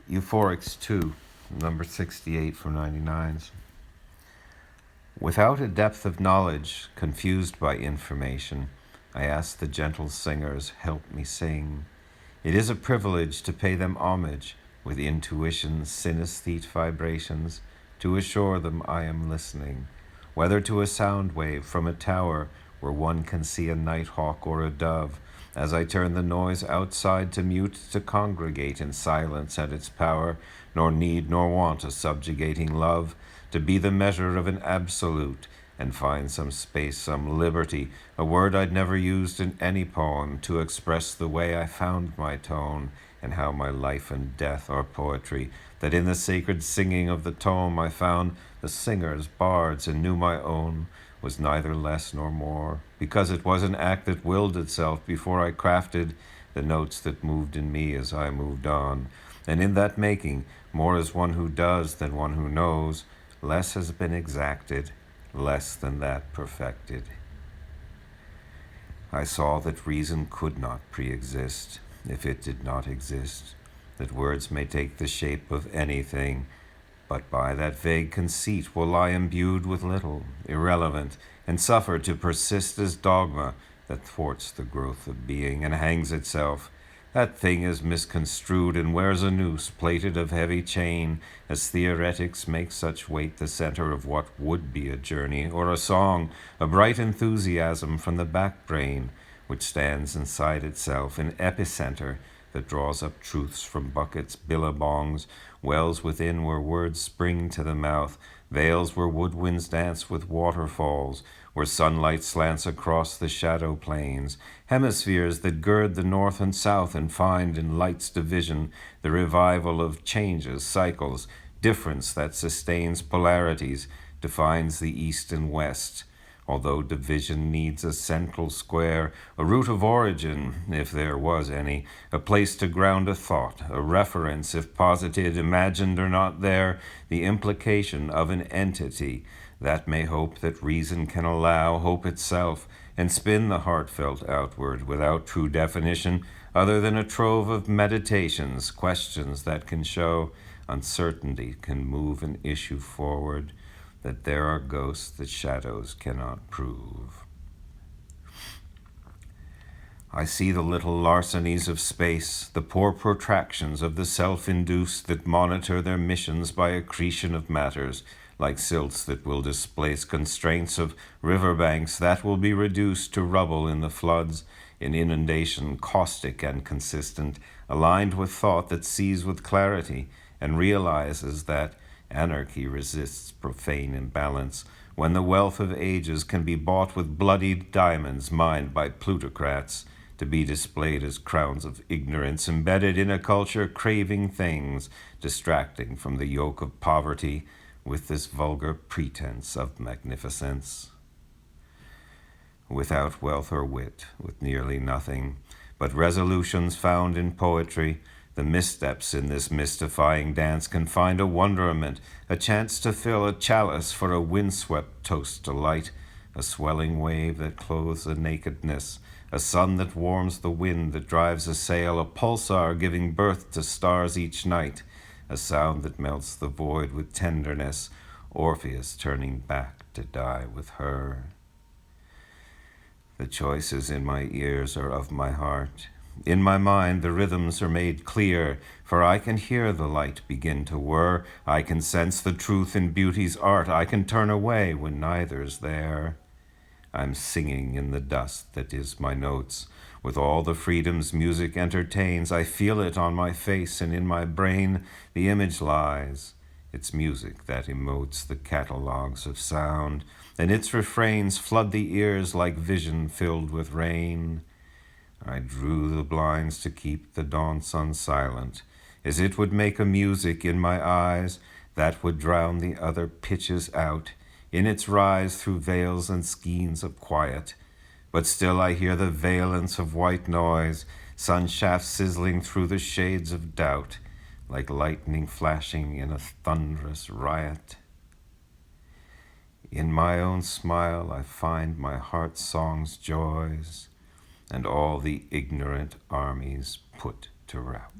Euphorics II, number 68 from 99s. Without a depth of knowledge, confused by information, I ask the gentle singers, help me sing. It is a privilege to pay them homage with intuition's synesthete vibrations, to assure them I am listening, whether to a sound wave from a tower where one can see a nighthawk or a dove, as I turn the noise outside to mute, to congregate in silence at its power, nor need nor want a subjugating love, to be the measure of an absolute, and find some space, some liberty, a word I'd never used in any poem, to express the way I found my tone, and how my life and death are poetry, that in the sacred singing of the tome I found the singers, bards, and knew my own was neither less nor more, because it was an act that willed itself before I crafted the notes that moved in me as I moved on. And in that making, more as one who does than one who knows, less has been exacted, less than that perfected. I saw that reason could not pre-exist if it did not exist, that words may take the shape of anything, but by that vague conceit will lie imbued with little, irrelevant, and suffer to persist as dogma that thwarts the growth of being and hangs itself. That thing is misconstrued and wears a noose plated of heavy chain, as theoretics make such weight the center of what would be a journey or a song, a bright enthusiasm from the back brain, which stands inside itself, an epicenter that draws up truths from buckets, billabongs, wells within where words spring to the mouth, vales where woodwinds dance with waterfalls, where sunlight slants across the shadow plains, hemispheres that gird the north and south and find in light's division the revival of changes, cycles, difference that sustains polarities, defines the east and west. Although division needs a central square, a root of origin, if there was any, a place to ground a thought, a reference, if posited, imagined or not there, the implication of an entity, that may hope that reason can allow, hope itself, and spin the heartfelt outward without true definition, other than a trove of meditations, questions that can show, uncertainty can move an issue forward, that there are ghosts that shadows cannot prove. I see the little larcenies of space, the poor protractions of the self-induced that monitor their missions by accretion of matters, like silts that will displace constraints of riverbanks that will be reduced to rubble in the floods, in inundation caustic and consistent, aligned with thought that sees with clarity and realizes that anarchy resists profane imbalance, when the wealth of ages can be bought with bloodied diamonds mined by plutocrats, to be displayed as crowns of ignorance embedded in a culture craving things, distracting from the yoke of poverty with this vulgar pretense of magnificence. Without wealth or wit, with nearly nothing, but resolutions found in poetry, the missteps in this mystifying dance can find a wonderment, a chance to fill a chalice for a windswept toast to light, a swelling wave that clothes a nakedness, a sun that warms the wind that drives a sail, a pulsar giving birth to stars each night, a sound that melts the void with tenderness, Orpheus turning back to die with her. The choices in my ears are of my heart. In my mind the rhythms are made clear, for I can hear the light begin to whir. I can sense the truth in beauty's art. I can turn away when neither's there. I'm singing in the dust that is my notes. With all the freedoms music entertains, I feel it on my face and in my brain. The image lies. It's music that emotes the catalogues of sound, and its refrains flood the ears like vision filled with rain. I drew the blinds to keep the dawn sun silent, as it would make a music in my eyes that would drown the other pitches out in its rise through veils and skeins of quiet. But still I hear the valence of white noise, sun shafts sizzling through the shades of doubt, like lightning flashing in a thunderous riot. In my own smile I find my heart's song's joys, and all the ignorant armies put to rout.